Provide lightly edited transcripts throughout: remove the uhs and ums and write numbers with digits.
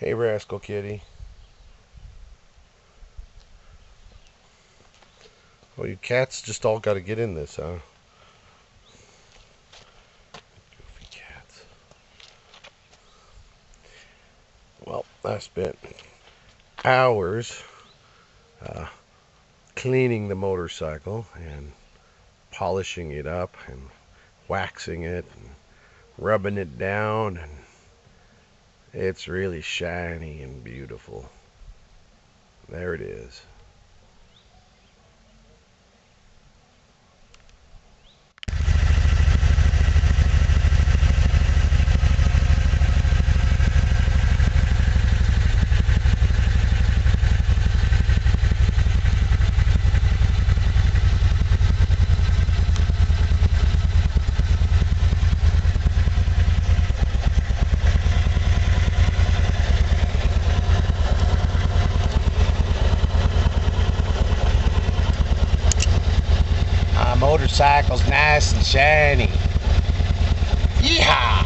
Hey, Rascal Kitty. Well, you cats just all got to get in this, huh? Goofy cats. Well, I spent hours uh, cleaning the motorcycle and polishing it up and waxing it and rubbing it down, and it's really shiny and beautiful. There it is. My motorcycle's nice and shiny. Yeehaw!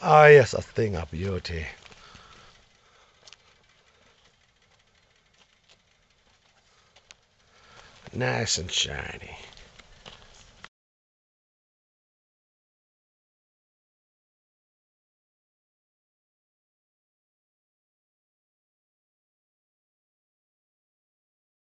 Ah, yes, a thing of beauty. Nice and shiny.